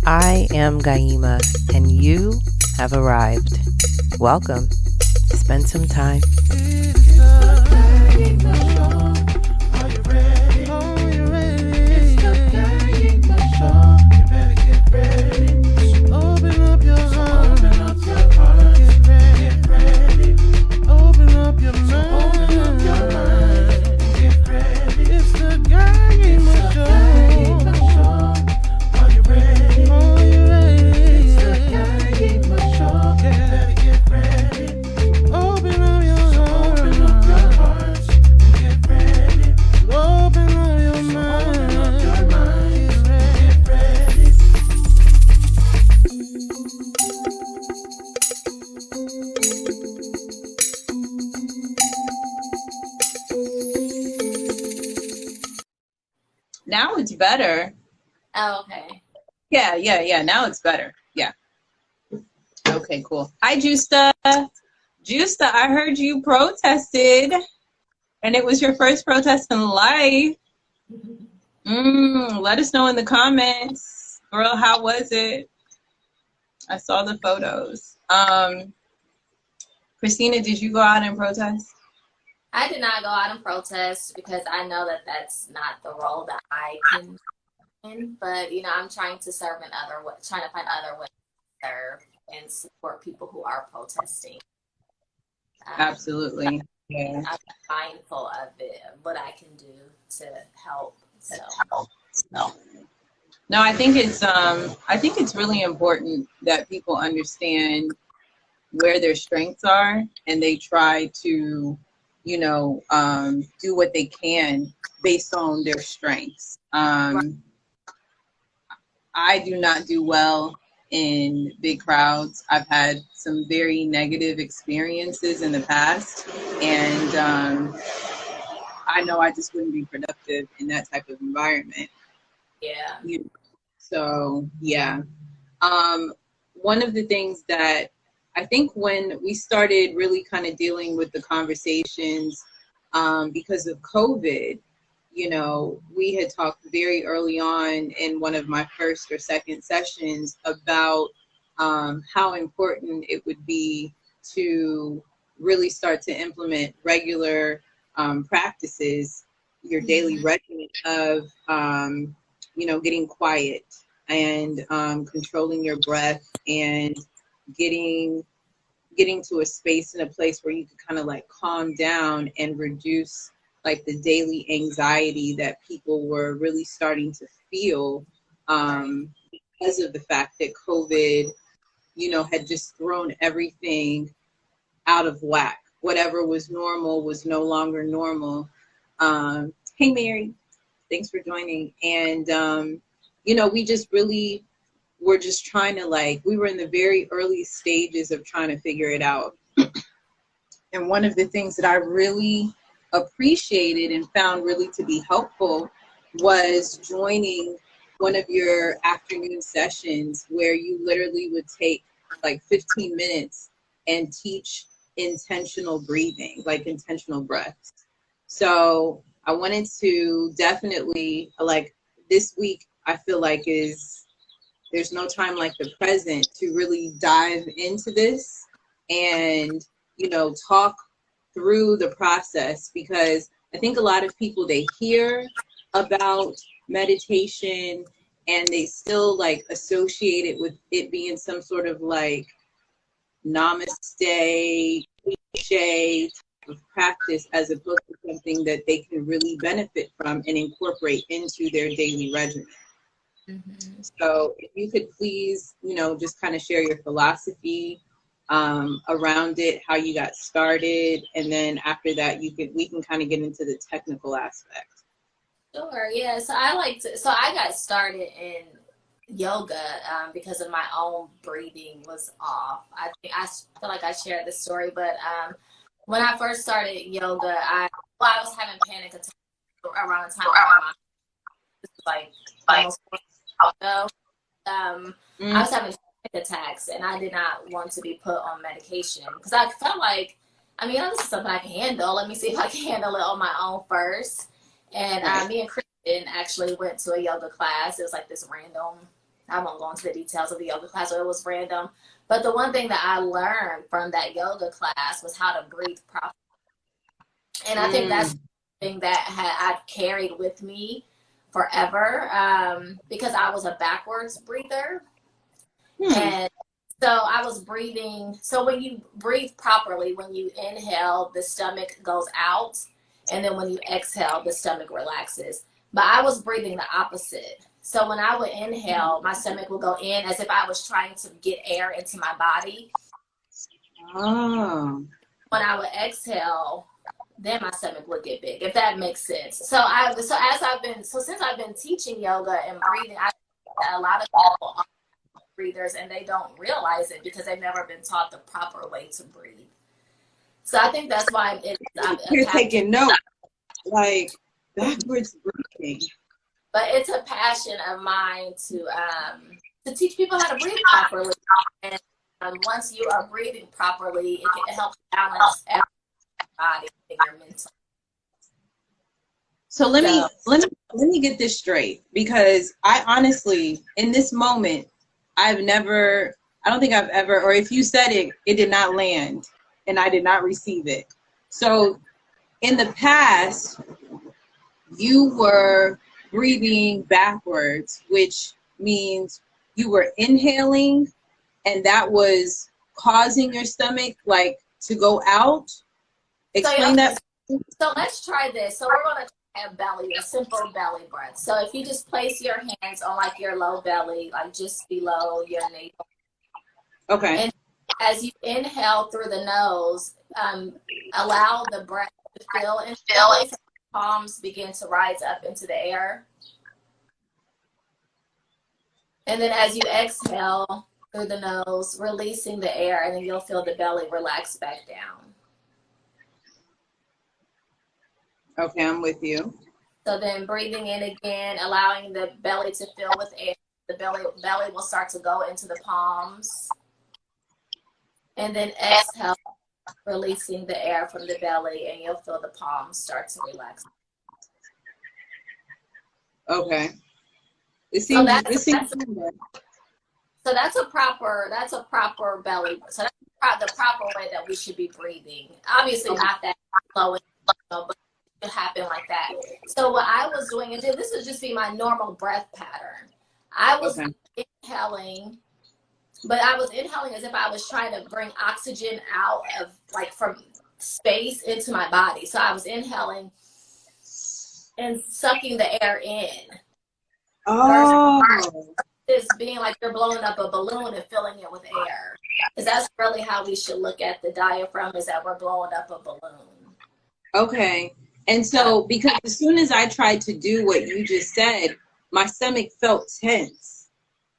I am Gayima, and you have arrived. Welcome. Spend some time. It's the Gayima Show. Are you ready? Are you ready? It's the Gayima Show. You better get ready. Open up your heart. Open up your heart. Get ready. Get ready. Open up your mind. Open up your mind. Get ready. It's the Gayima Show. Are you ready? Are you ready? It's the Gayima Show. You better get ready. Open up your heart. Open up your hearts. Get ready. Open up your mind. Open up your mind. Get ready. Now it's better. Oh, okay. Yeah. Now it's better. Yeah. Okay, cool. Hi, Justa. Justa, I heard you protested, and it was your first protest in life. Let us know in the comments. Girl, how was it? I saw the photos. Christina, did you go out and protest? I did not go out and protest because I know that that's not the role that I can in. But I'm trying to serve in other ways, trying to find other ways to serve and support people who are protesting. Absolutely. Yeah. I'm mindful of it, of what I can do to help. So. No, I think it's really important that people understand where their strengths are, and they try to do what they can based on their strengths. I do not do well in big crowds. I've had some very negative experiences in the past, and I know I just wouldn't be productive in that type of environment. Yeah. So, yeah. One of the things that I think when we started really kind of dealing with the conversations because of COVID, we had talked very early on in one of my first or second sessions about how important it would be to really start to implement regular practices, your daily regimen of, getting quiet and controlling your breath and getting to a space and a place where you can kind of like calm down and reduce like the daily anxiety that people were really starting to feel because of the fact that COVID, had just thrown everything out of whack. Whatever was normal was no longer normal. Hey, Mary, thanks for joining. And, we just really were just trying to we were in the very early stages of trying to figure it out. And one of the things that I really appreciated and found really to be helpful was joining one of your afternoon sessions where you literally would take like 15 minutes and teach intentional breathing, like intentional breaths. So I wanted to definitely, this week, I feel like there's no time like the present to really dive into this and, talk through the process, because I think a lot of people, they hear about meditation and they still associate it with it being some sort of namaste cliche type of practice, as opposed to something that they can really benefit from and incorporate into their daily regimen. Mm-hmm. So if you could please, just kind of share your philosophy around it, how you got started, and then after that we can kind of get into the technical aspect. Sure. Yeah. So I got started in yoga because of my own breathing was off. I feel like I shared this story, but when I first started yoga, I was having panic attacks around the time almost 4 years ago. I was having panic attacks, and I did not want to be put on medication because I felt like, this is something I can handle. Let me see if I can handle it on my own first. And me and Kristen actually went to a yoga class. It was like this random I won't go into the details of the yoga class, or it was random. But the one thing that I learned from that yoga class was how to breathe properly. And I think that's thing that I've carried with me forever, because I was a backwards breather. And so I was breathing. So when you breathe properly, when you inhale, the stomach goes out. And then when you exhale, the stomach relaxes. But I was breathing the opposite. So when I would inhale, my stomach would go in as if I was trying to get air into my body. Oh. When I would exhale, then my stomach would get big, if that makes sense. Since I've been teaching yoga and breathing, I think that a lot of people are breathers and they don't realize it because they've never been taught the proper way to breathe. So I think that's why you're taking notes, like backwards breathing. But it's a passion of mine to teach people how to breathe properly. And once you are breathing properly, it can help balance every body and your mental. So let me get this straight, because I honestly, in this moment, I don't think I've ever, or if you said it, it did not land and I did not receive it. So in the past, you were breathing backwards, which means you were inhaling and that was causing your stomach like to go out. Explain that. So let's try this. So we're going to try a simple belly breath. So if you just place your hands on like your low belly, like just below your navel. Okay. And as you inhale through the nose, allow the breath to fill and palms begin to rise up into the air. And then as you exhale through the nose, releasing the air, and then you'll feel the belly relax back down. Okay, I'm with you. So then breathing in again, allowing the belly to fill with air. The belly will start to go into the palms. And then exhale, releasing the air from the belly, and you'll feel the palms start to relax. Okay. So that's a proper belly. So that's the proper way that we should be breathing. Obviously not that slow, but it should happen like that. So what I was doing, and this would just be my normal breath pattern. I was inhaling, but I was inhaling as if I was trying to bring oxygen out of, like, from space into my body. So I was inhaling and sucking the air in. Oh. Versus being like you're blowing up a balloon and filling it with air. Because that's really how we should look at the diaphragm, is that we're blowing up a balloon. Okay. And so, because as soon as I tried to do what you just said, my stomach felt tense.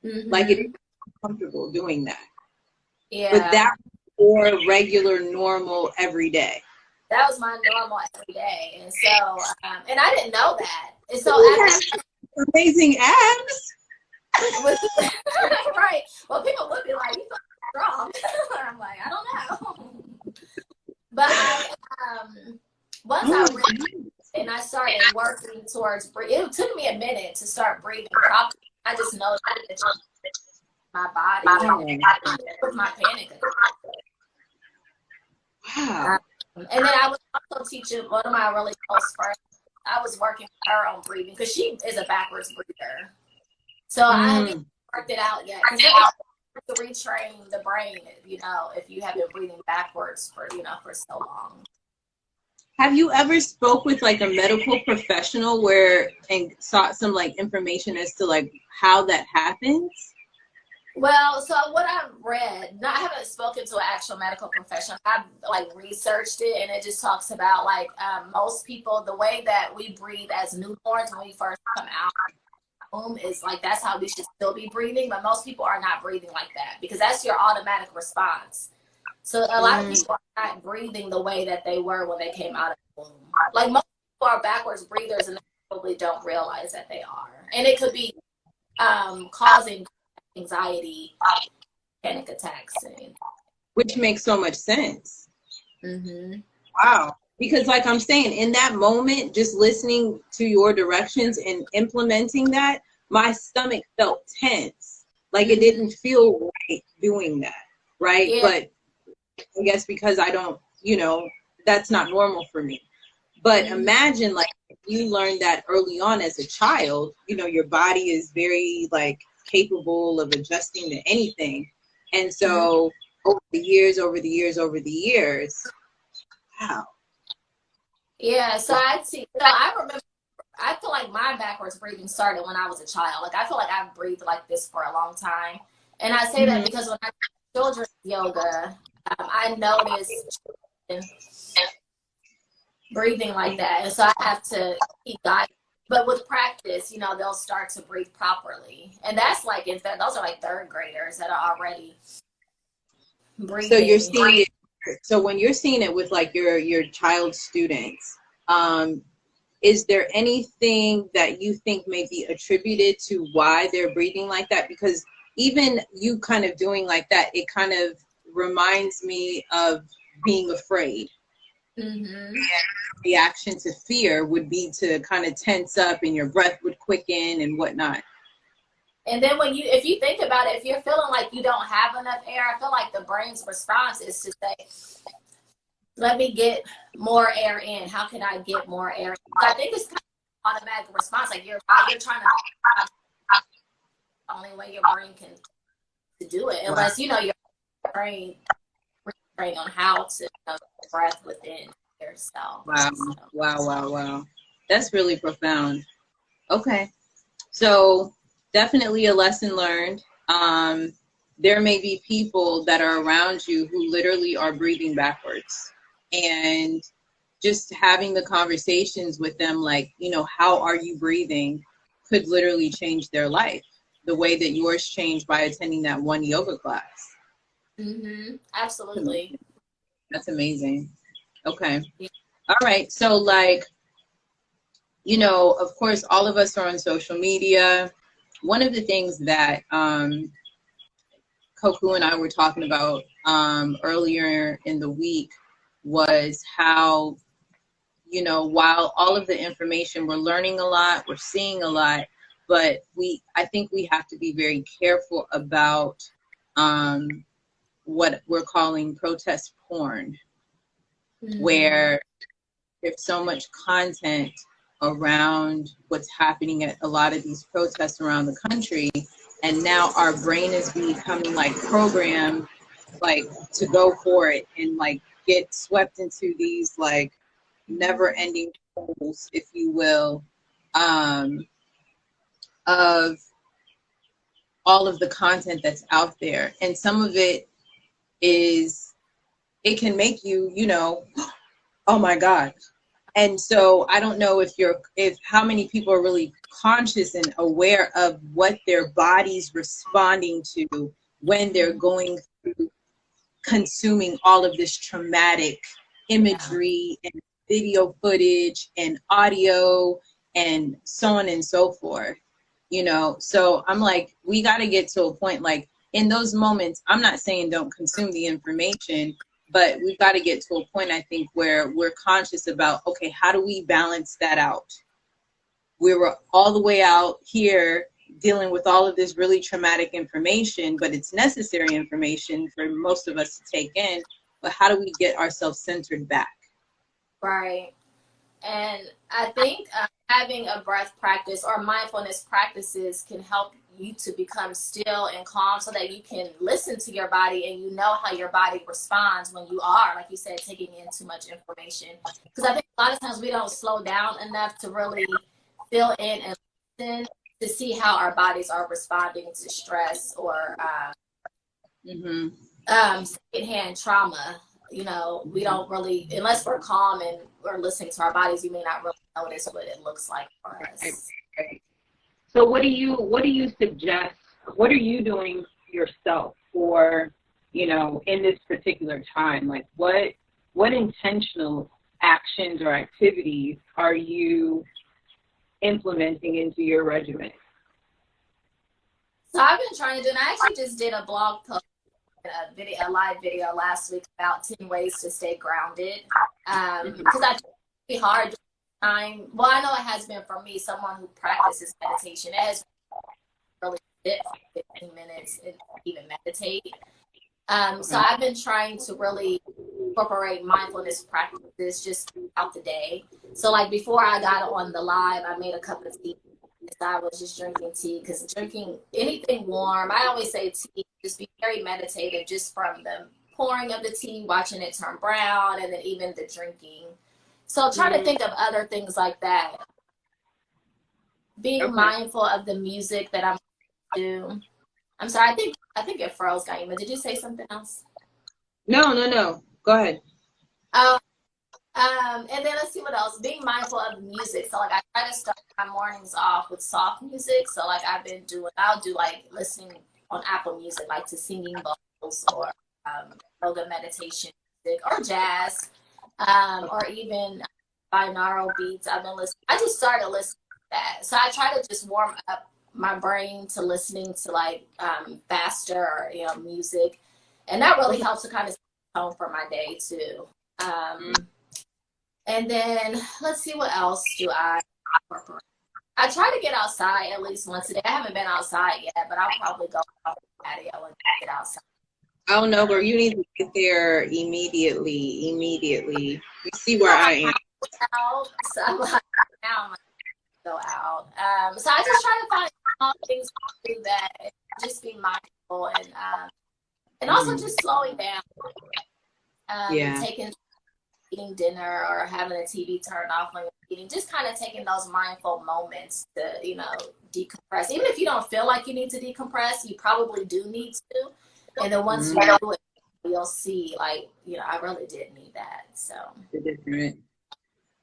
Mm-hmm. Like it was uncomfortable doing that. Yeah. But that was more regular, normal, every day. That was my normal every day. And so, and I didn't know that. And so, amazing abs. Right. Well, people would be like, "You look strong." I'm like, I don't know. But once I realized and I started working towards breathing, it took me a minute to start breathing properly. I just noticed my body with my panic attack. Wow. And then I was also teaching one of my really close friends. I was working with her on breathing because she is a backwards breather. So I haven't worked it out yet. Because to retrain the brain, if you have been breathing backwards for so long. Have you ever spoke with like a medical professional and sought some like information as to like how that happens? Well, so what I've read, I haven't spoken to an actual medical professional. I've like researched it, and it just talks about like most people, the way that we breathe as newborns when we first come out of the womb is like that's how we should still be breathing. But most people are not breathing like that because that's your automatic response. So a lot of people are not breathing the way that they were when they came out of the womb. Like most people are backwards breathers, and they probably don't realize that they are, and it could be causing anxiety, panic attacks, which makes so much sense. Mm-hmm. Wow. Because like I'm saying, in that moment, just listening to your directions and implementing that, my stomach felt tense. Like it didn't feel right doing that, right? Yeah. But I guess because I don't, that's not normal for me. But imagine like if you learned that early on as a child, your body is very like capable of adjusting to anything. And so over the years, wow. Yeah, so I remember, I feel like my backwards breathing started when I was a child. Like I feel like I've breathed like this for a long time. And I say that because when I do children's yoga, I noticed breathing like that. And so I have to keep guiding. But with practice, they'll start to breathe properly. And that's like, those are like third graders that are already breathing. So you're seeing it. So when you're seeing it with like your child students, is there anything that you think may be attributed to why they're breathing like that? Because even you kind of doing like that, it kind of reminds me of being afraid. Reaction to fear would be to kind of tense up and your breath would quicken and whatnot. And then if you think about it, if you're feeling like you don't have enough air, I feel like the brain's response is to say, let me get more air in. How can I get more air in? So I think it's kind of automatic response. Like you're trying to, the only way your brain can do it, unless, your brain train on how to breath within yourself. Wow. That's really profound. Okay. So definitely a lesson learned. There may be people that are around you who literally are breathing backwards, and just having the conversations with them, like, how are you breathing, could literally change their life the way that yours changed by attending that one yoga class. Absolutely. That's amazing. Okay. Yeah. All right. So like, of course, all of us are on social media. One of the things that Koku and I were talking about earlier in the week was how, while all of the information, we're learning a lot, we're seeing a lot, but I think we have to be very careful about what we're calling protest porn, where there's so much content around what's happening at a lot of these protests around the country. And now our brain is becoming like programmed, like to go for it and like get swept into these like never ending holes, if you will, of all of the content that's out there. And some of it can make you, oh my God. And so I don't know if how many people are really conscious and aware of what their body's responding to when they're going through consuming all of this traumatic imagery and video footage and audio and so on and so forth, So I'm like, we got to get to a point, like in those moments, I'm not saying don't consume the information, but we've got to get to a point, I think, where we're conscious about, okay, how do we balance that out? We were all the way out here dealing with all of this really traumatic information, but it's necessary information for most of us to take in. But how do we get ourselves centered back? Right. And I think having a breath practice or mindfulness practices can help you to become still and calm so that you can listen to your body and how your body responds when you are, like you said, taking in too much information. Because I think a lot of times we don't slow down enough to really feel in and listen to see how our bodies are responding to stress or secondhand trauma. We don't really, unless we're calm and we're listening to our bodies, you may not really notice what it looks like for us. Right. So what do you suggest? What are you doing yourself for, in this particular time? Like what intentional actions or activities are you implementing into your regimen? So I've been trying to do, and I actually just did a blog post, a live video last week about 10 ways to stay grounded. Because I think it's really hard time. Well, I know it has been for me, someone who practices meditation. It has been really sit for 15 minutes and even meditate. So I've been trying to really incorporate mindfulness practices just throughout the day. So like before I got on the live, I made a cup of tea. I was just drinking tea, because drinking anything warm, I always say tea, just be very meditative, just from the pouring of the tea, watching it turn brown, and then even the drinking. So try to think of other things like that. Being mindful of the music that I'm doing. I'm sorry, I think it froze, Gayima. Did you say something else? No. Go ahead. And then let's see what else. Being mindful of music. So like I try to start my mornings off with soft music. So like I'll do like listening on Apple Music, like to singing bowls or yoga meditation music or jazz, or even binaural beats. I just started listening to that. So I try to just warm up my brain to listening to like faster, music. And that really helps to kind of set the tone for my day too. And then let's see, what else do I incorporate? I try to get outside at least once a day. I haven't been outside yet, but I'll probably go out the patio and get outside. Oh no, girl, you need to get there immediately. You see where I am. So I'm like, now I'm going to go out. So I just try to find small things to do that, and just be mindful, and also just slowing down. Eating dinner or having the TV turned off when you're eating, just kind of taking those mindful moments to, decompress. Even if you don't feel like you need to decompress, you probably do need to. And then once you do it, you'll see, like, I really did need that. So.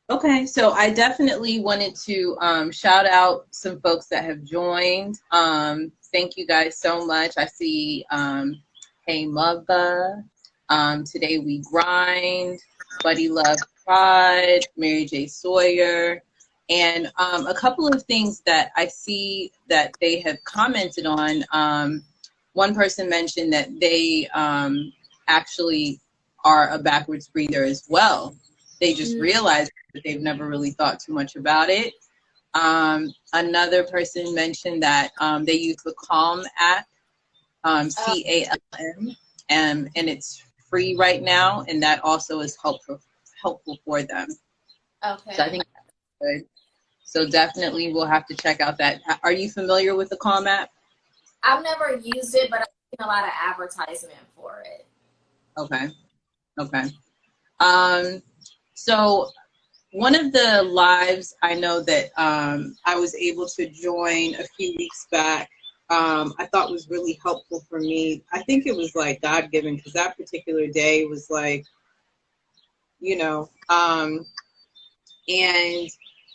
Okay, so I definitely wanted to shout out some folks that have joined. Thank you guys so much. I see, Hey Mother, Today We Grind, Buddy Love Pride, Mary J. Sawyer, and a couple of things that I see that they have commented on. One person mentioned that they actually are a backwards breather as well. They just realized that they've never really thought too much about it. Another person mentioned that they use the Calm app, CALM, and it's free right now, and that also is helpful for them. Okay. So I think that's good. So definitely we'll have to check out that. Are you familiar with the Calm app? I've never used it, but I've seen a lot of advertisement for it. Okay. So one of the lives I know that I was able to join a few weeks back, I thought was really helpful for me. I think it was like God-given, because that particular day was like, and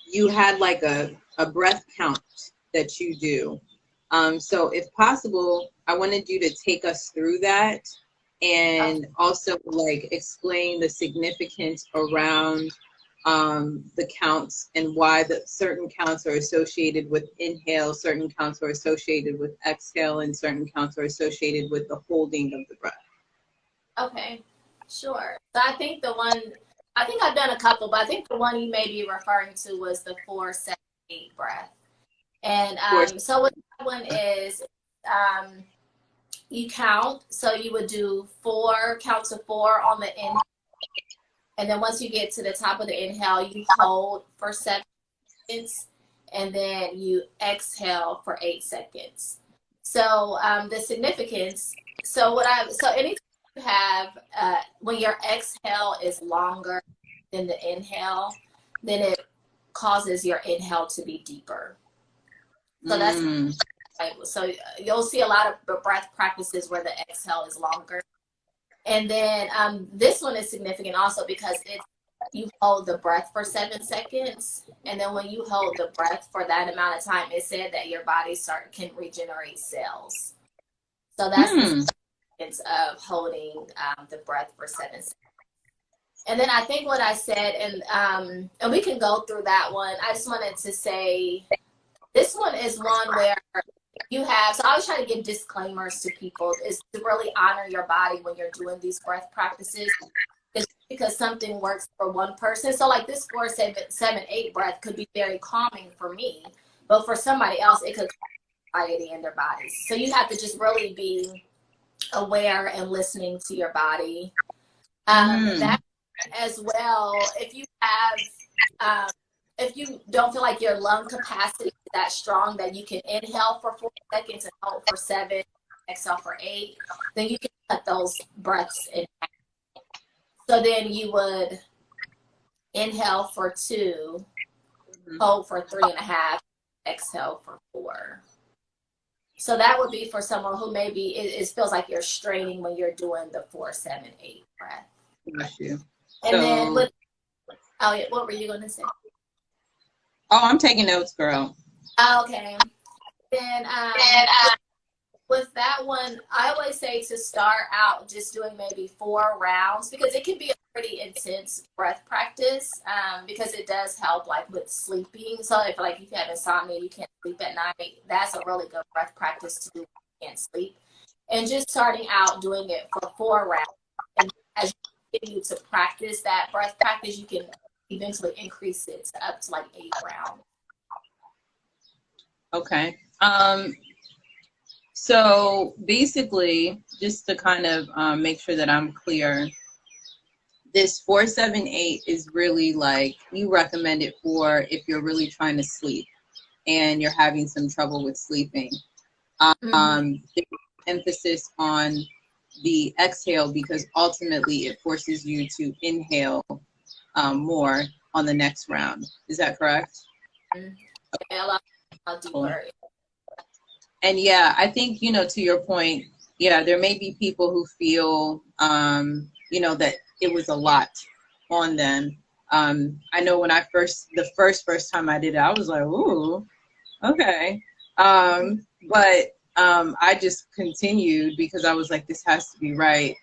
you had like a breath count that you do. So if possible, I wanted you to take us through that, and also like explain the significance around the counts and why certain counts are associated with inhale, certain counts are associated with exhale, and certain counts are associated with the holding of the breath. Okay, sure. So I think I've done a couple, but I think the one you may be referring to was the 4-7-8 breath. And so what that one is, you count. So you would do 4 counts of 4 on the inhale. And then once you get to the top of the inhale, you hold for 7 seconds, and then you exhale for 8 seconds. So the significance. So anytime you have when your exhale is longer than the inhale, then it causes your inhale to be deeper. So that's so you'll see a lot of breath practices where the exhale is longer. And then this one is significant also because you hold the breath for 7 seconds. And then when you hold the breath for that amount of time, it said that your body can regenerate cells. So that's the significance of holding the breath for 7 seconds. And then I think what I said, and we can go through that one. I just wanted to say, this one is one where you have, so I always try to give disclaimers to people, is to really honor your body when you're doing these breath practices. It's because something works for one person. So like this 4-7-8 breath could be very calming for me, but for somebody else, it could anxiety in their bodies. So you have to just really be aware and listening to your body. That as well, if you have, if you don't feel like your lung capacity is that strong that you can inhale for 4 seconds and hold for 7, exhale for 8, then you can cut those breaths in half. So then you would inhale for 2, hold for 3.5, exhale for 4. So that would be for someone who maybe it feels like you're straining when you're doing the 4, 7, 8 breath. Got you. And then with, oh yeah, what were you gonna say? Oh, I'm taking notes, girl. Okay. Then with that one, I always say to start out just doing maybe 4 rounds, because it can be a pretty intense breath practice, because it does help like with sleeping. So if like you have insomnia, you can't sleep at night, that's a really good breath practice to do when you can't sleep. And just starting out doing it for 4 rounds. And as you continue to practice that breath practice, you can eventually increase it to up to like 8 rounds. Okay. So basically, just to kind of make sure that I'm clear, this 4, 7, 8 is really like you recommend it for if you're really trying to sleep and you're having some trouble with sleeping. The emphasis on the exhale, because ultimately it forces you to inhale more on the next round. Is that correct? Okay, a lot deeper. And yeah, I think, you know, to your point, yeah, there may be people who feel, you know, that it was a lot on them. I know when the first time I did it, I was like, ooh, okay. But I just continued because I was like, this has to be right.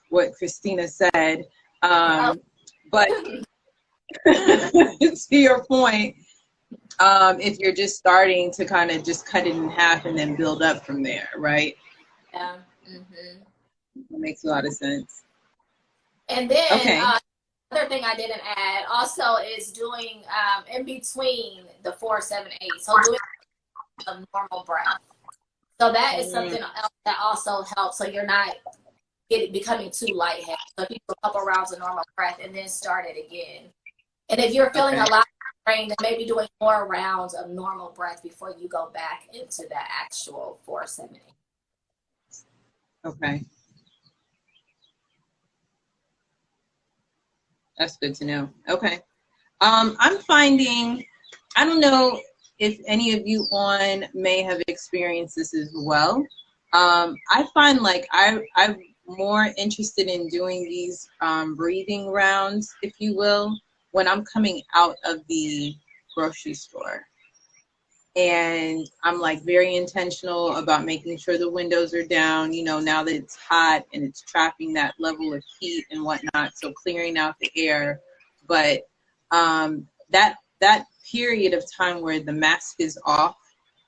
What Christina said. But to your point, if you're just starting to kind of just cut it in half and then build up from there, right? Yeah. That makes a lot of sense. And then okay. Another thing I didn't add also is doing in between the 4, 7, 8. So doing a normal breath. So that is something else that also helps. So you're not becoming too lightheaded. So if you do a couple rounds of normal breath and then start it again. And if you're feeling a lot brain, then maybe doing more rounds of normal breath before you go back into that actual 4, 7, 8. Okay. That's good to know. Okay. I'm finding, I don't know if any of you on may have experienced this as well. I find like I'm more interested in doing these breathing rounds, if you will, when I'm coming out of the grocery store. And I'm like very intentional about making sure the windows are down, you know, now that it's hot and it's trapping that level of heat and whatnot. So clearing out the air. But that period of time where the mask is off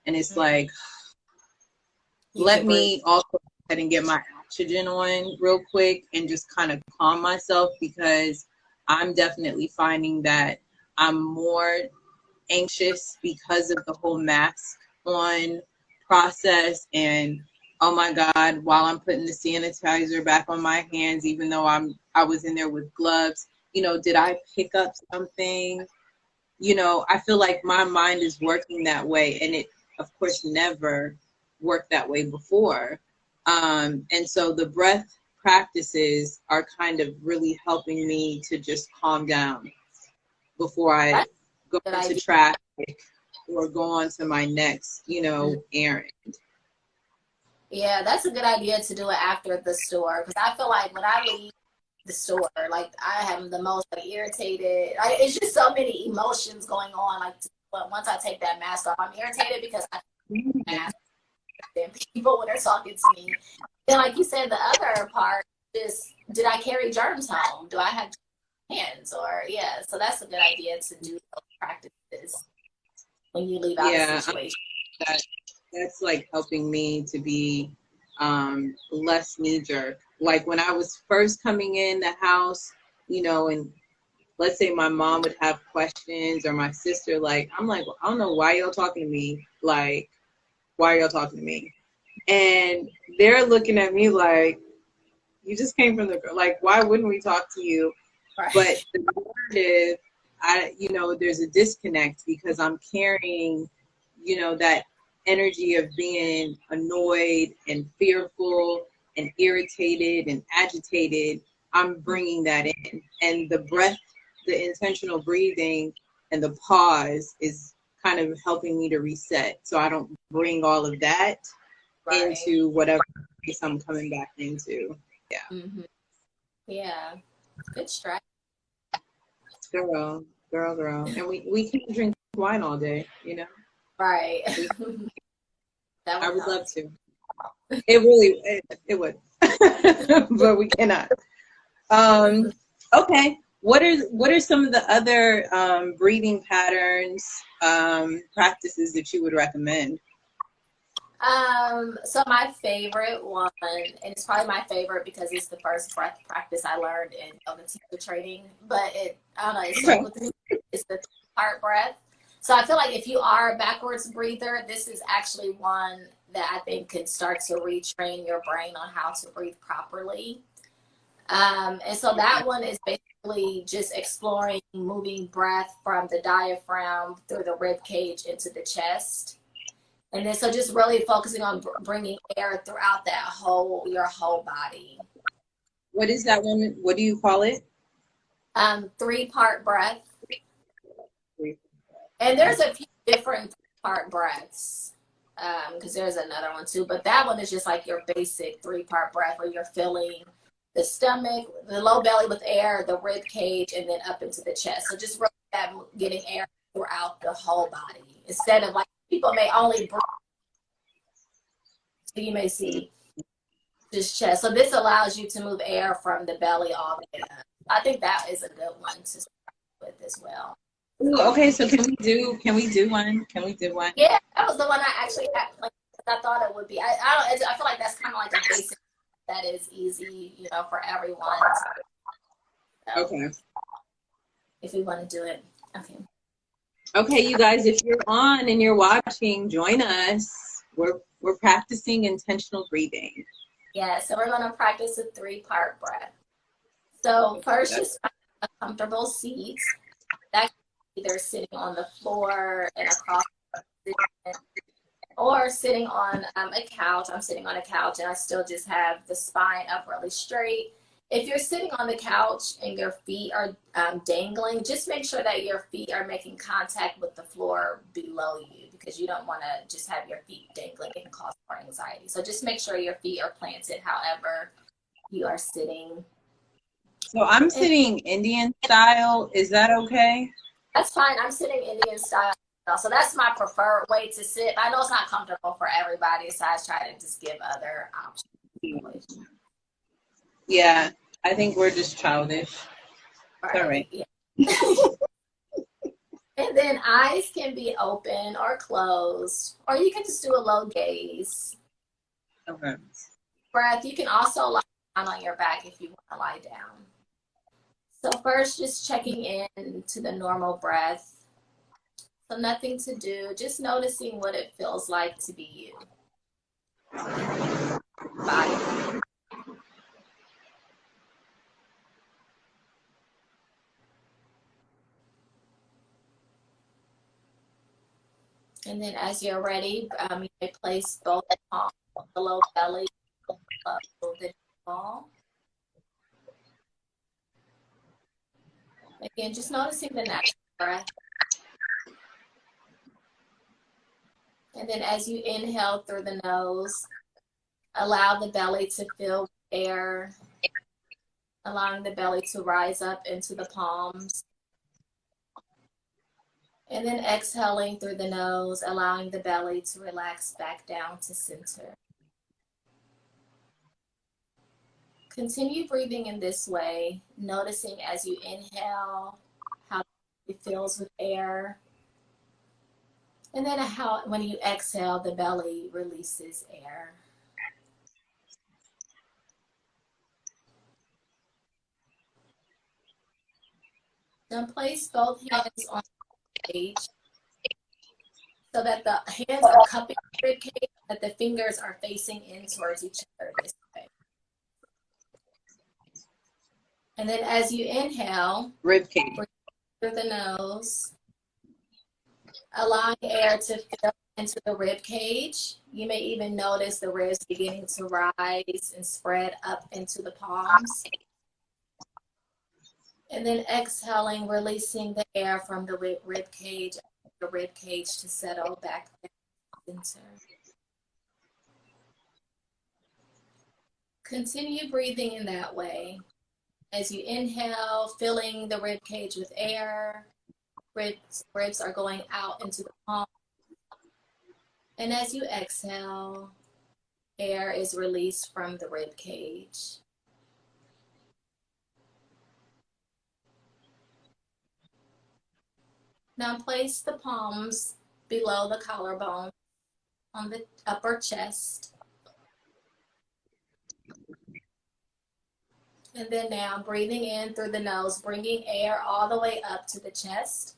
and it's like, let me also go ahead and get my oxygen on real quick and just kind of calm myself, because I'm definitely finding that I'm more anxious because of the whole mask on process. And oh my God, while I'm putting the sanitizer back on my hands, even though I was in there with gloves, you know, did I pick up something? You know, I feel like my mind is working that way, and it of course never worked that way before. And so the breath practices are kind of really helping me to just calm down before I go into traffic or go on to my next, you know, errand. Yeah, that's a good idea to do it after the store, because I feel like when I leave the store, like I am the most like, irritated. It's just so many emotions going on. Like, but once I take that mask off, I'm irritated because I mask and people when they're talking to me. Then, like you said, the other part is, did I carry germs home? Do I have hands? Or yeah, so that's a good idea to do those practices when you leave out a situation. That's like helping me to be less knee-jerk. Like when I was first coming in the house, you know, and let's say my mom would have questions or my sister, like, I'm like, well, I don't know why y'all talking to me. Like, why are y'all talking to me? And they're looking at me like, you just came from the, like, why wouldn't we talk to you? Right. But the narrative, there's a disconnect because I'm carrying, that energy of being annoyed and fearful and irritated and agitated. I'm bringing that in. And the breath, the intentional breathing and the pause is kind of helping me to reset so I don't bring all of that into whatever place I'm coming back into. Yeah. Mm-hmm. Yeah. Good strategy. Girl. And we can't drink wine all day, Right. I would love to. It would. But we cannot. Okay. What are some of the other breathing patterns, practices that you would recommend? So my favorite one, and it's probably my favorite because it's the first breath practice I learned in yoga teacher training, but it stuck with me. It's the 3-part breath. So I feel like if you are a backwards breather, this is actually one that I think can start to retrain your brain on how to breathe properly. And so that one is basically just exploring moving breath from the diaphragm through the rib cage into the chest. And then so just really focusing on bringing air throughout your whole body. What is that one? What do you call it? 3-part breath. And there's a few different 3-part breaths because there's another one too. But that one is just like your basic 3-part breath where you're filling the stomach, the low belly with air, the rib cage, and then up into the chest. So just really getting air throughout the whole body instead of like people may only breathe. So you may see just chest. So this allows you to move air from the belly all the way up. I think that is a good one to start with as well. Ooh, okay, so can we do one? Yeah, that was the one I actually had. Like, I thought it would be. I feel like that's kind of like a basic that is easy, for everyone. So, okay. If we want to do it, okay. Okay, you guys, if you're on and you're watching, join us. We're practicing intentional breathing. Yeah, so we're going to practice a 3-part breath. So first, just find a comfortable seat. That can be either sitting on the floor and across the or sitting on a couch. I'm sitting on a couch and I still just have the spine up really straight. If you're sitting on the couch and your feet are dangling, just make sure that your feet are making contact with the floor below you because you don't want to just have your feet dangling. It can cause more anxiety. So just make sure your feet are planted however you are sitting. So I'm sitting Indian style. Is that okay? That's fine. I'm sitting Indian style. So that's my preferred way to sit. I know it's not comfortable for everybody, so I try to just give other options. Yeah, I think we're just childish. Right. Yeah. And then eyes can be open or closed, or you can just do a low gaze. Okay. Breath, you can also lie down on your back if you want to lie down. So first, just checking in to the normal breath. So nothing to do, just noticing what it feels like to be you. Body. And then as you're ready, you may place both palms below belly, below the ball. Again, just noticing the natural breath. And then as you inhale through the nose, allow the belly to fill with air, allowing the belly to rise up into the palms. And then exhaling through the nose, allowing the belly to relax back down to center. Continue breathing in this way, noticing as you inhale how it fills with air. And then how, when you exhale, the belly releases air. Then place both hands on the page. so that the hands are cupping the rib cage, that the fingers are facing in towards each other this way. And then as you inhale, Rib cage. through the nose, allowing air to fill into the rib cage. You may even notice the ribs beginning to rise and spread up into the palms. And then exhaling, releasing the air from the rib cage to settle back into. Continue breathing in that way. As you inhale, filling the rib cage with air, ribs are going out into the palm. And as you exhale, air is released from the rib cage. Now place the palms below the collarbone on the upper chest. And then now breathing in through the nose, bringing air all the way up to the chest.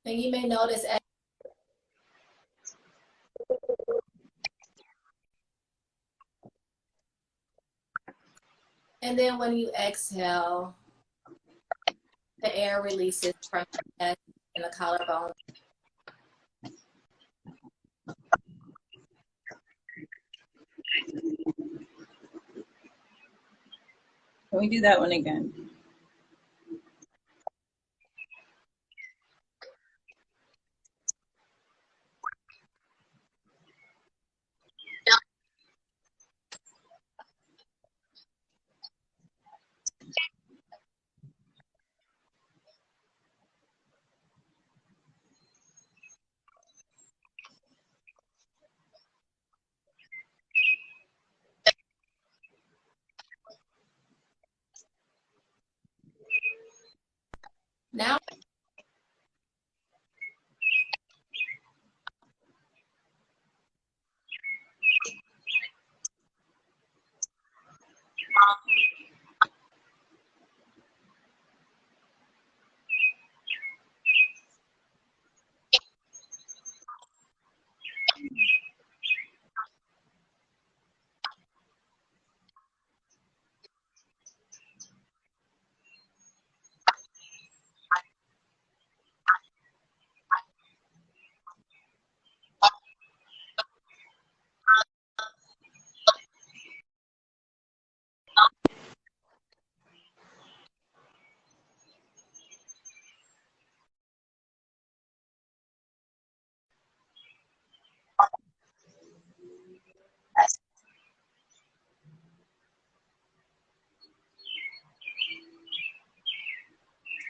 And you may notice and then when you exhale, the air releases from the chest and the collarbone. Can we do that one again? Now,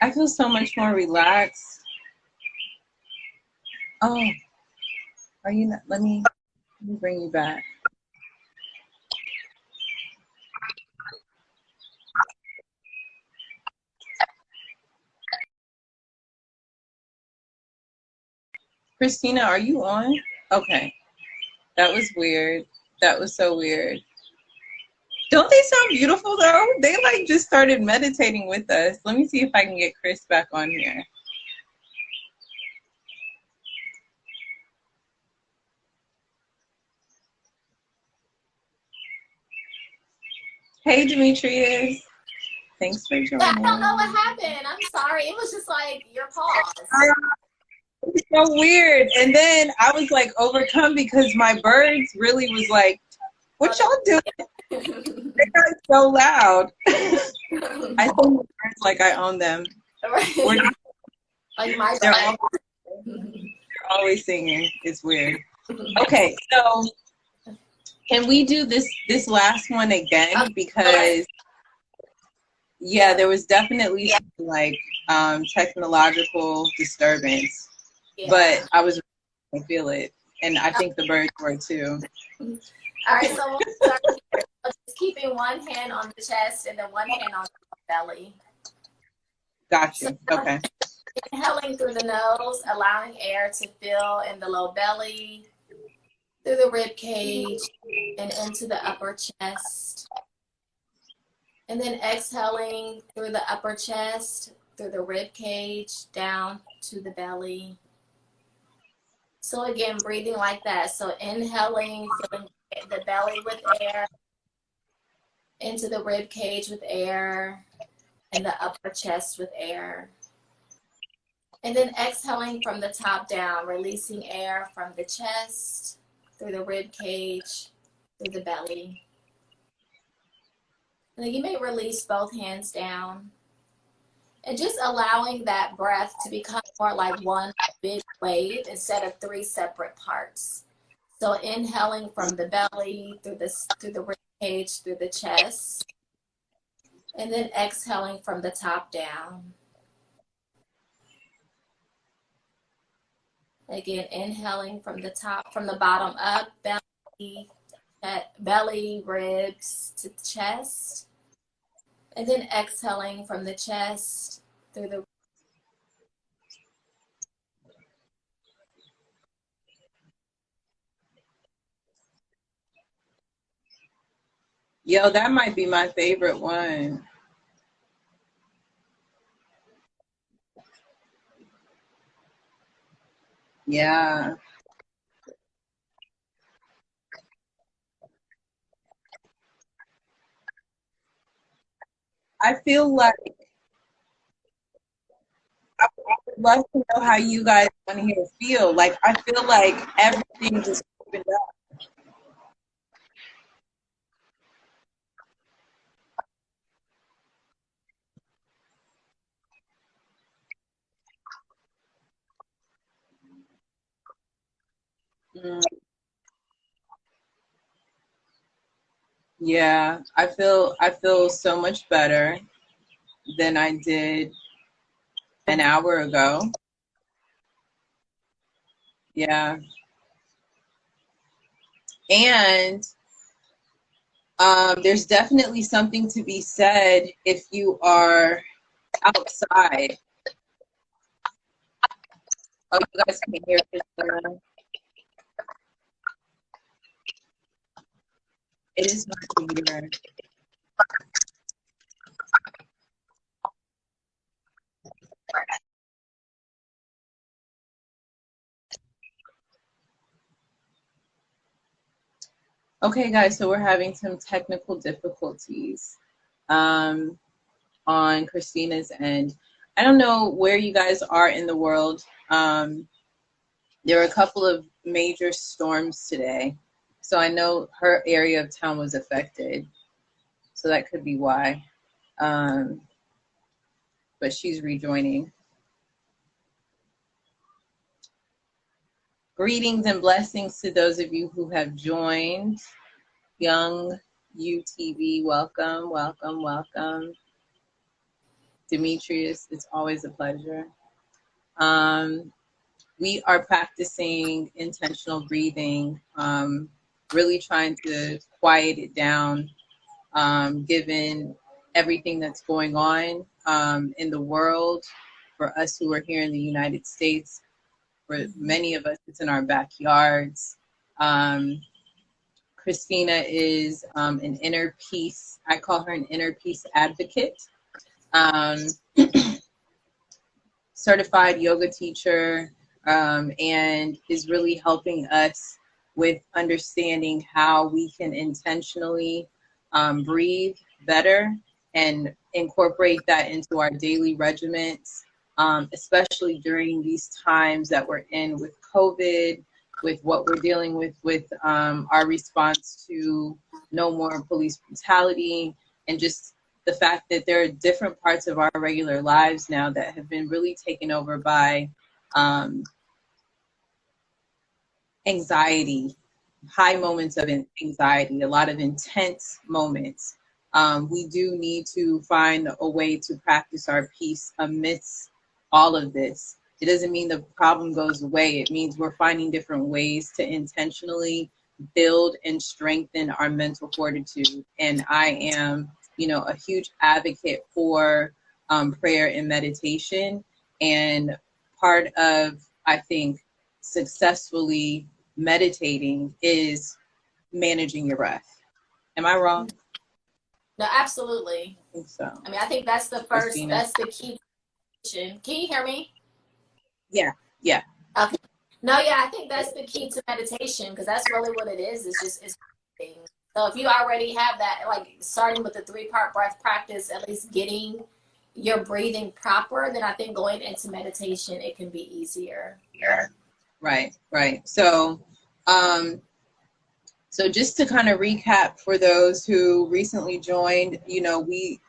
I feel so much more relaxed. Oh, are you not? Let me bring you back. Christina, are you on? Okay. That was weird. That was so weird. Don't they sound beautiful though? They like just started meditating with us. Let me see if I can get Chris back on here. Hey, Demetrius. Thanks for joining. I don't know what happened. I'm sorry. It was just like your pause. It's so weird. And then I was like overcome because my birds really was like, what y'all doing? They got so loud. I think the birds like I own them. Right. Like my They're always singing. It's weird. Okay, so can we do this last one again? Because yeah, there was definitely like technological disturbance, but I feel it, and I think the birds were too. All right, so we'll start here. Just keeping one hand on the chest and then one hand on the belly. Gotcha. Okay. Inhaling through the nose, allowing air to fill in the low belly, through the rib cage, and into the upper chest. And then exhaling through the upper chest, through the rib cage, down to the belly. So again, breathing like that. So inhaling, filling the belly with air, into the rib cage with air, and the upper chest with air. And then exhaling from the top down, releasing air from the chest, through the rib cage, through the belly. And then you may release both hands down. And just allowing that breath to become more like one big wave instead of three separate parts. So inhaling from the belly, through the rib cage, through the chest. And then exhaling from the top down. Again, inhaling from the top, from the bottom up, belly, ribs to the chest. And then exhaling from the chest through the Yo, that might be my favorite one. Yeah. I feel like I would love to know how you guys on here feel. Like, I feel like everything just opened up. Mm, yeah, I feel so much better than I did an hour ago. Yeah. And there's definitely something to be said if you are outside. Oh, you guys can hear Christina. It is hard to hear. Okay, guys, so we're having some technical difficulties on Christina's end. I don't know where you guys are in the world. There were a couple of major storms today. So I know her area of town was affected. So that could be why. But she's rejoining. Greetings and blessings to those of you who have joined. Young UTV, welcome, welcome, welcome. Demetrius, it's always a pleasure. We are practicing intentional breathing, really trying to quiet it down, given everything that's going on in the world. For us who are here in the United States, for many of us, it's in our backyards. Christina is an inner peace, I call her an inner peace advocate. Certified yoga teacher, and is really helping us with understanding how we can intentionally breathe better and incorporate that into our daily regimens, especially during these times that we're in with COVID, with what we're dealing with our response to no more police brutality, and just the fact that there are different parts of our regular lives now that have been really taken over by anxiety, high moments of anxiety, a lot of intense moments. We do need to find a way to practice our peace amidst all of this. It doesn't mean the problem goes away. It means we're finding different ways to intentionally build and strengthen our mental fortitude. And I am, a huge advocate for prayer and meditation. And part of, I think, successfully meditating is managing your breath. Am I wrong? No, absolutely. I think so. I mean, I think that's the first, Christina? that's the key. Can you hear me? Yeah. Okay. No, yeah, I think that's the key to meditation, because that's really what it is. It's breathing. So if you already have that, like starting with the 3-part breath practice, at least getting your breathing proper, then I think going into meditation, it can be easier. Right, right. So, so just to kind of recap for those who recently joined, you know, we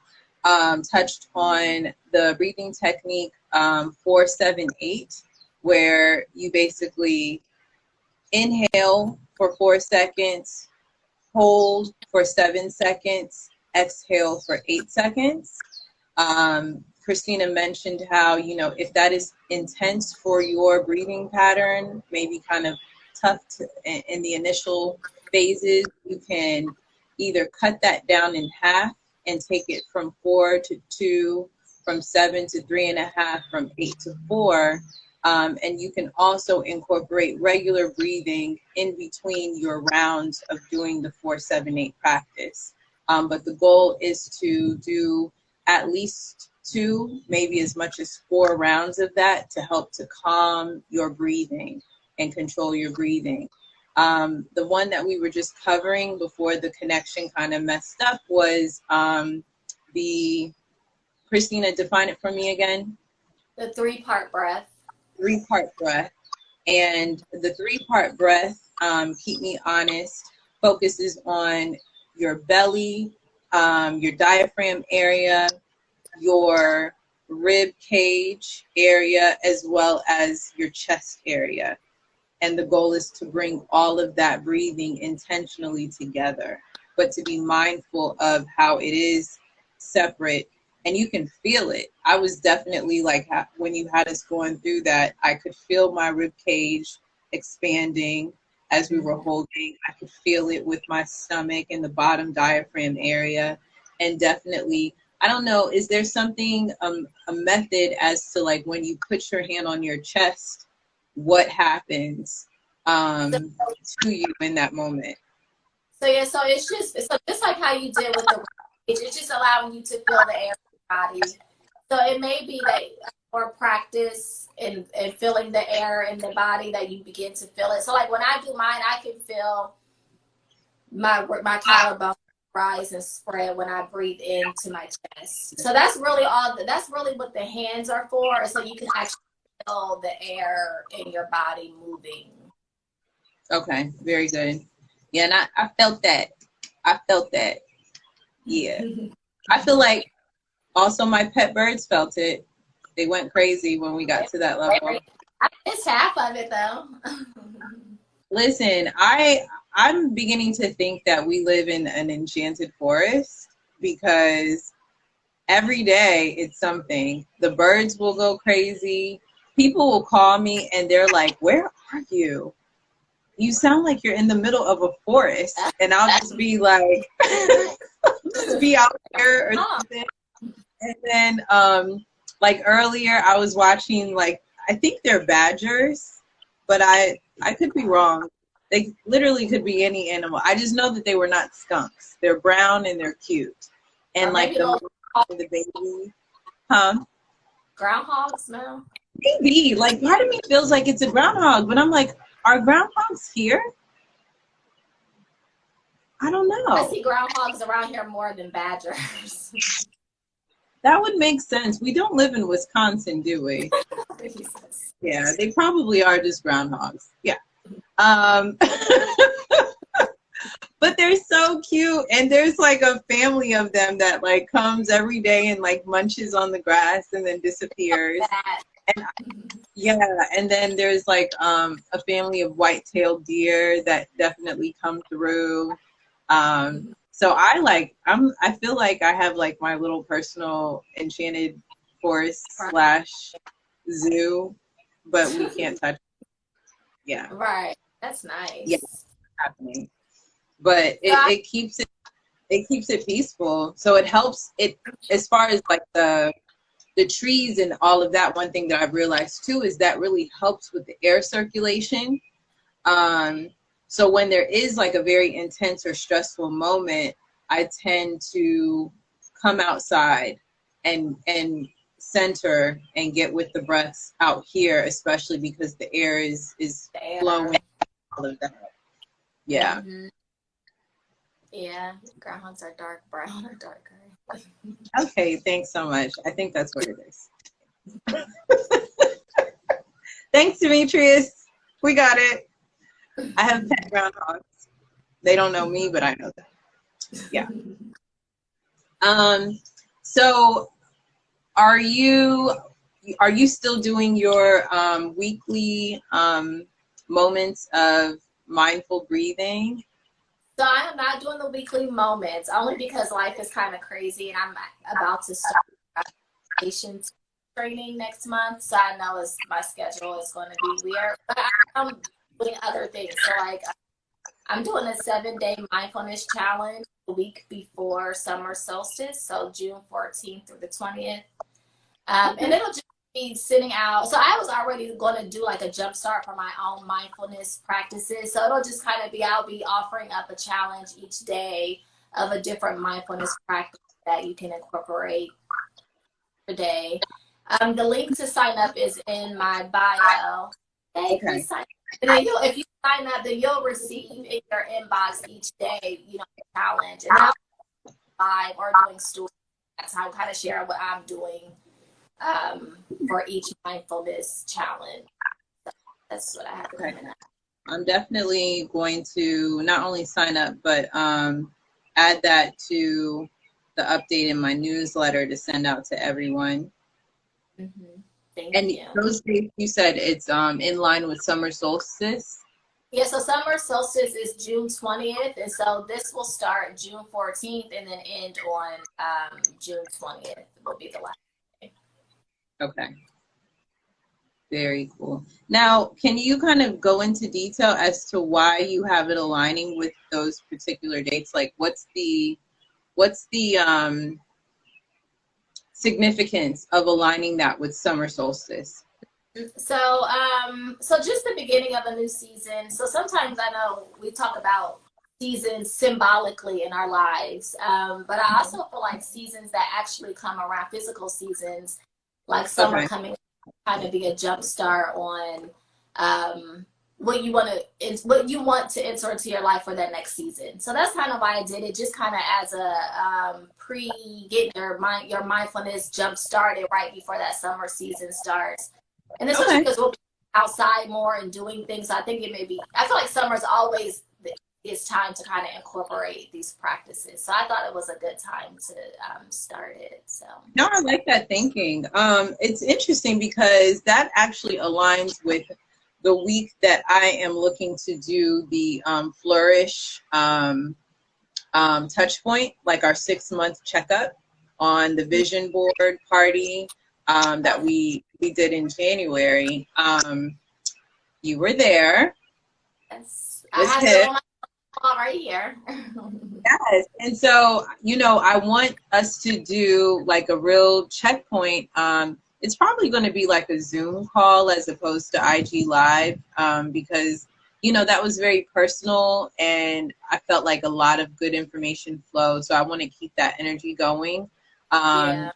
touched on the breathing technique 4-7-8, where you basically inhale for 4 seconds, hold for 7 seconds, exhale for 8 seconds. Christina mentioned how, you know, if that is intense for your breathing pattern, maybe kind of tough in the initial phases, you can either cut that down in half and take it from 4 to 2, from 7 to 3.5, from 8 to 4. And you can also incorporate regular breathing in between your rounds of doing the 4-7-8 practice. But the goal is to do at least 2, maybe as much as 4 rounds of that to help to calm your breathing and control your breathing. The one that we were just covering before the connection kind of messed up was the, Christina, define it for me again. The 3-part breath. 3-part breath. And the 3-part breath, keep me honest, focuses on your belly, your diaphragm area, your rib cage area, as well as your chest area. And the goal is to bring all of that breathing intentionally together, but to be mindful of how it is separate. And you can feel it. I was definitely like, when you had us going through that, I could feel my rib cage expanding as we were holding. I could feel it with my stomach and the bottom diaphragm area. And definitely, I don't know, is there something, a method as to like when you put your hand on your chest, what happens to you in that moment? So yeah, so it's just like how you did with the it's just allowing you to feel the air in your body. So it may be that more practice in feeling the air in the body that you begin to feel it. So like when I do mine, I can feel my collarbone rise and spread when I breathe into my chest. So that's really that's really what the hands are for, so you can actually feel the air in your body moving. Okay, very good. Yeah, and I felt that. I felt that. Yeah. I feel like also my pet birds felt it. They went crazy when we got to that level. I missed half of it though. Listen, I'm beginning to think that we live in an enchanted forest, because every day it's something. The birds will go crazy. People will call me and they're like, "Where are you? You sound like you're in the middle of a forest." And I'll just be like, just be out there or something. And then, like earlier, I was watching, like, I think they're badgers, but I could be wrong. They literally could be any animal. I just know that they were not skunks. They're brown and they're cute. And like the baby, Groundhogs, no? Maybe. Like, part of me feels like it's a groundhog, but I'm like, are groundhogs here? I don't know. I see groundhogs around here more than badgers. That would make sense. We don't live in Wisconsin, do we? Yeah, they probably are just groundhogs. Yeah. But they're so cute, and there's like a family of them that like comes every day and like munches on the grass and then disappears. And yeah, and then there's like a family of white-tailed deer that definitely come through. So I feel like I have like my little personal enchanted forest / zoo, but we can't touch it. Yeah. Right. That's nice. Yeah, happening. But it keeps it peaceful. So it helps it as far as like the trees and all of that. One thing that I've realized too is that really helps with the air circulation. So when there is like a very intense or stressful moment, I tend to come outside and center and get with the breaths out here, especially because the air is flowing, all of that. Yeah. Mm-hmm. Yeah, groundhogs are dark brown or dark gray. Okay, thanks so much. I think that's what it is. Thanks, Demetrius. We got it. I have pet groundhogs. They don't know me, but I know them. Yeah. So are you still doing your weekly moments of mindful breathing? So I am not doing the weekly moments, only because life is kind of crazy, and I'm about to start patience training next month. So I know my schedule is going to be weird, but I'm doing other things. So like, I'm doing a 7-day mindfulness challenge the week before summer solstice, so June 14th through the 20th. And it'll just be sitting out. So I was already going to do like a jump start for my own mindfulness practices. So it'll just kind of be, I'll be offering up a challenge each day of a different mindfulness practice that you can incorporate per day. The link to sign up is in my bio. Okay. And then if you sign up, then you'll receive in your inbox each day, you know, the challenge. And I'm live or doing stories. That's how I kind of share what I'm doing for each mindfulness challenge. So that's what I have coming up. I'm definitely going to not only sign up, but add that to the update in my newsletter to send out to everyone. Mm-hmm. Thank you. Those dates you said it's in line with summer solstice? Yeah, so summer solstice is June 20th, and so this will start June 14th and then end on June 20th will be the last day. Okay. Very cool. Now, can you kind of go into detail as to why you have it aligning with those particular dates? Like, what's the significance of aligning that with summer solstice? So, so just the beginning of a new season. So sometimes I know we talk about seasons symbolically in our lives, but I also feel like seasons that actually come around, physical seasons, like summer coming, kind of be a jump start on what you want to enter into your life for that next season. So that's kind of why I did it, just kind of as a getting your mindfulness jump started right before that summer season starts. And especially because we'll be outside more and doing things. So I think I feel like summer's always it's time to kind of incorporate these practices. So I thought it was a good time to start it. So no, I like that thinking. It's interesting because that actually aligns with the week that I am looking to do the Flourish touch point, like our 6-month checkup on the vision board party that we did in January. You were there. Yes, I have it on my phone right here. Yes, and so I want us to do like a real checkpoint. It's probably going to be like a Zoom call as opposed to IG Live because that was very personal, and I felt like a lot of good information flowed. So I want to keep that energy going. But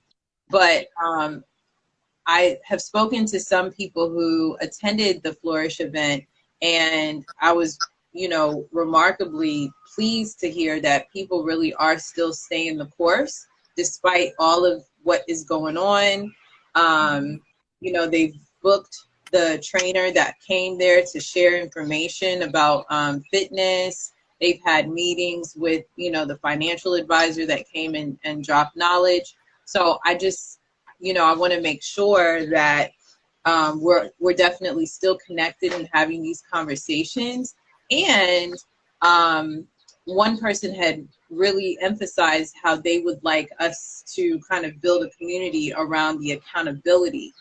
I have spoken to some people who attended the Flourish event, and I was, remarkably pleased to hear that people really are still staying the course despite all of what is going on. They've booked the trainer that came there to share information about fitness. They've had meetings with, the financial advisor that came in and dropped knowledge. So I just, I want to make sure that we're definitely still connected and having these conversations. And one person had really emphasized how they would like us to kind of build a community around the accountability.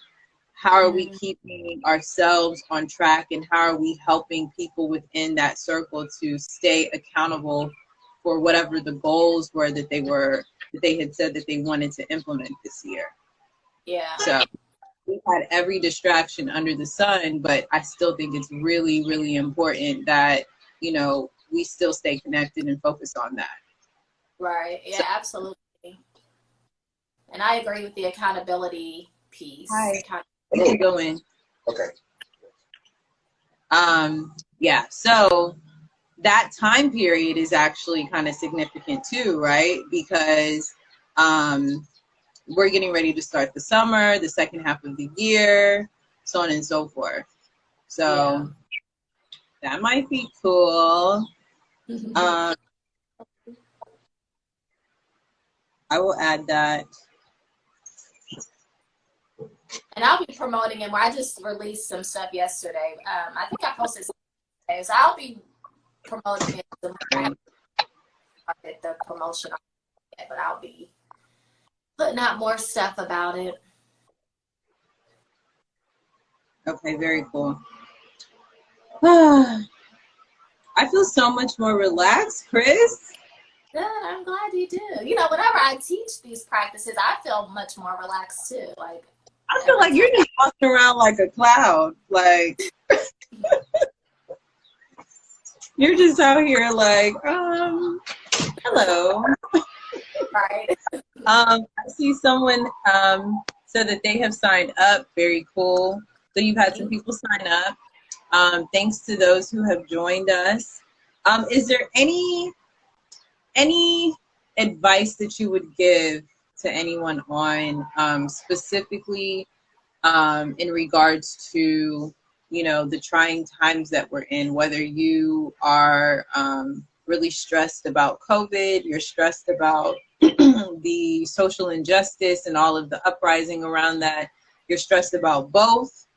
How are we keeping ourselves on track, and how are we helping people within that circle to stay accountable for whatever the goals were that they had said that they wanted to implement this year? Yeah. So we've had every distraction under the sun, but I still think it's really, really important that, we still stay connected and focus on that. Right. Yeah, absolutely. And I agree with the accountability piece. Hi. You can go in. Okay. Yeah, so that time period is actually kind of significant too, right? Because we're getting ready to start the summer, the second half of the year, so on and so forth. So that might be cool. I will add that. And I'll be promoting it. Where I just released some stuff yesterday. I think I posted some today, so I'll be promoting it. The promotion, but I'll be putting out more stuff about it. Okay, very cool. I feel so much more relaxed, Chris. Good, I'm glad you do. You know, whenever I teach these practices, I feel much more relaxed too. Like, I feel like you're just walking around like a cloud. Like you're just out here like, hello. Right. I see someone said that they have signed up. Very cool. So you've had some people sign up. Thanks to those who have joined us. Is there any advice that you would give to anyone on specifically in regards to, you know, the trying times that we're in, whether you are really stressed about COVID, you're stressed about the social injustice and all of the uprising around that, you're stressed about both,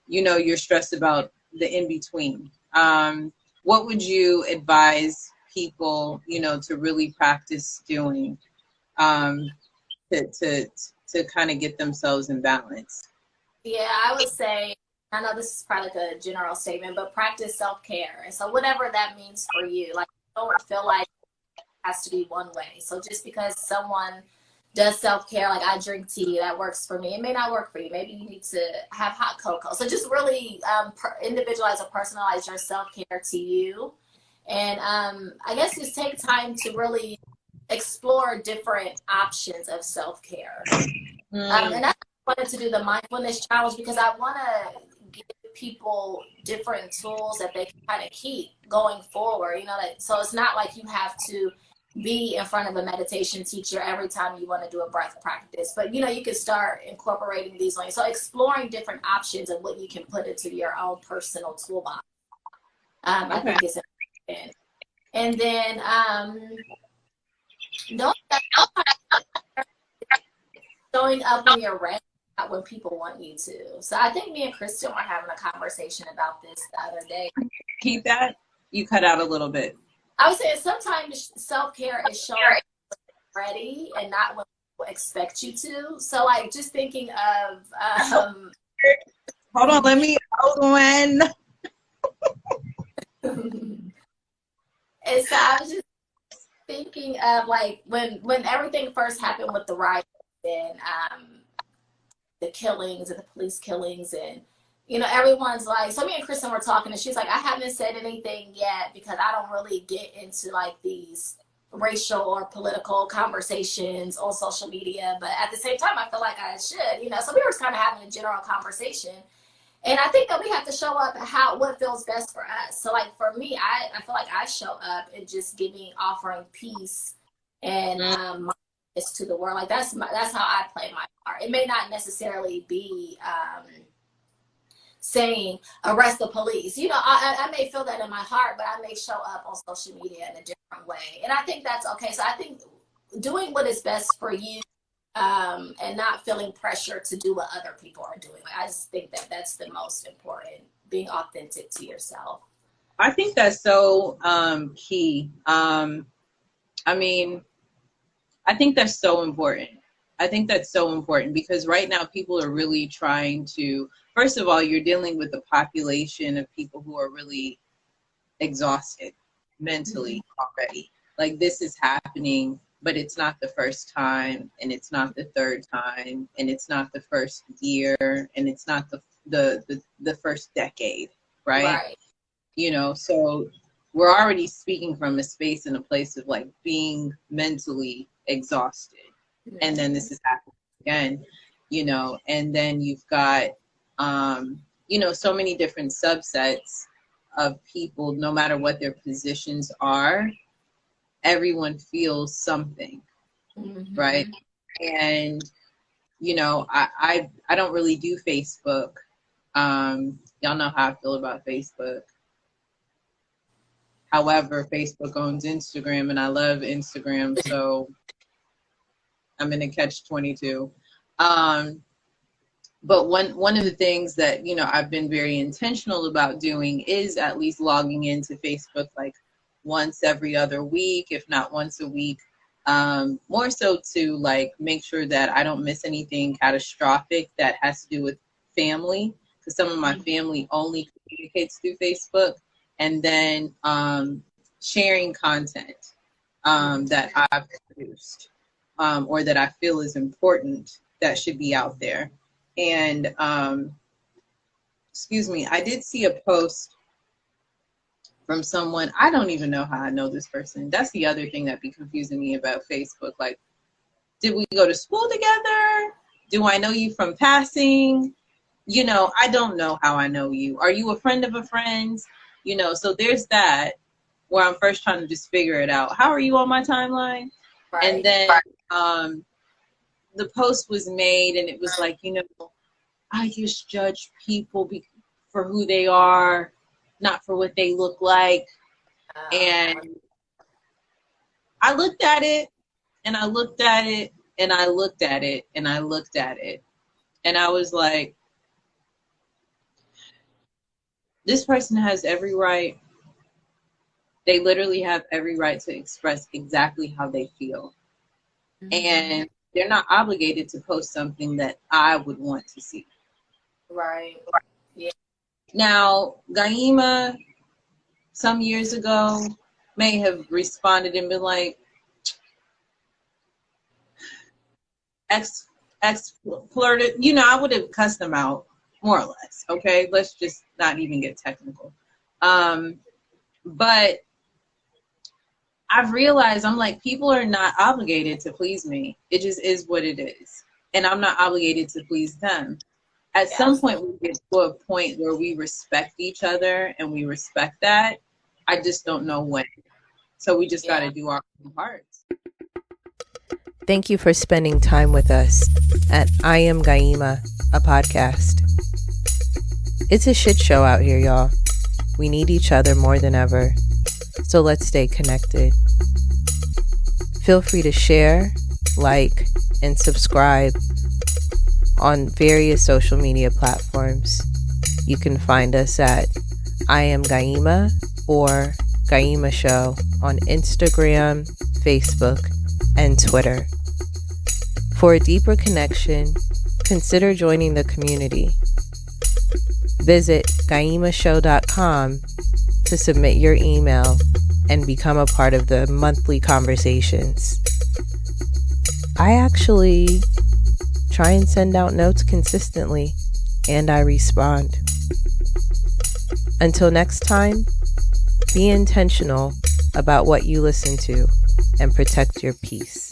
you know, you're stressed about the in-between. What would you advise people, you know, to really practice doing to kind of get themselves in balance? Yeah, I would say, I know this is probably like a general statement, but practice self-care. And so whatever that means for you, like, don't feel like it has to be one way. So just because someone does self-care, like I drink tea, that works for me. It may not work for you. Maybe you need to have hot cocoa. So just really individualize or personalize your self-care to you. And I guess just take time to really explore different options of self-care. And that's why I wanted to do the mindfulness challenge, because I want to give people different tools that they can kind of keep going forward. You know, so it's not like you have to be in front of a meditation teacher every time you want to do a breath practice, but you know, you can start incorporating these ways. So exploring different options of what you can put into your own personal toolbox. I think it's important. And then don't showing up when you're ready, not when people want you to. So I think me and Kristen were having a conversation about this the other day. Keep that. You cut out a little bit. I would say sometimes self-care is showing up ready and not when people expect you to. So like just thinking of hold on, let me when. And so I was just thinking of like when everything first happened with the riots and the killings and the police killings, and you know, everyone's like, so me and Kristen were talking and she's like, I haven't said anything yet because I don't really get into like these racial or political conversations on social media, but at the same time I feel like I should, you know. So we were kind of having a general conversation, and I think that we have to show up what feels best for us. So like for me, I feel like I show up and just offering peace and mindfulness to the world. Like that's how I play my part. It may not necessarily be saying arrest the police. You know, I may feel that in my heart, but I may show up on social media in a different way. And I think that's okay. So I think doing what is best for you and not feeling pressure to do what other people are doing. Like, I just think that that's the most important, being authentic to yourself. I think that's so key. I mean, I think that's so important. I think that's so important because right now people are really trying to, first of all, you're dealing with a population of people who are really exhausted mentally already. Like this is happening, but it's not the first time, and it's not the third time, and it's not the first year, and it's not the first decade, right? You know, so we're already speaking from a space and a place of like being mentally exhausted. And then this is happening again. you know, and then you've got, you know, so many different subsets of people, no matter what their positions are, everyone feels something, right? And, you know, I don't really do Facebook. Y'all know how I feel about Facebook. However, Facebook owns Instagram, and I love Instagram, so I'm in a catch-22. But one of the things that, you know, I've been very intentional about doing is at least logging into Facebook like once every other week, if not once a week, more so to like make sure that I don't miss anything catastrophic that has to do with family, because some of my family only communicates through Facebook, and then sharing content that I've produced or that I feel is important that should be out there. And excuse me, I did see a post from someone. I don't even know how I know this person. That's the other thing that be confusing me about Facebook. Like, did we go to school together? Do I know you from passing? You know, I don't know how I know you. Are you a friend of a friend? You know, so there's that where I'm first trying to just figure it out. How are you on my timeline? Right. And then the post was made, and it was like, you know, I just judge people for who they are, not for what they look like. And I looked at it, and I looked at it, and I looked at it, and I looked at it. And I was like, this person has every right. They literally have every right to express exactly how they feel. And they're not obligated to post something that I would want to see. Right. Yeah. Now, Gayima, some years ago, may have responded and been like, ex flirted. You know, I would have cussed them out, more or less. Okay, let's just not even get technical. But I've realized, I'm like, people are not obligated to please me. It just is what it is. And I'm not obligated to please them. At some point, we get to a point where we respect each other and we respect that. I just don't know when. So we just got to do our own parts. Thank you for spending time with us at I Am Gayima, a podcast. It's a shit show out here, y'all. We need each other more than ever. So let's stay connected. Feel free to share, like, and subscribe on various social media platforms. You can find us at I Am Gayima or Gayima Show on Instagram, Facebook, and Twitter. For a deeper connection, consider joining the community. Visit GayimaShow.com to submit your email and become a part of the monthly conversations. I actually try and send out notes consistently, and I respond. Until next time, be intentional about what you listen to and protect your peace.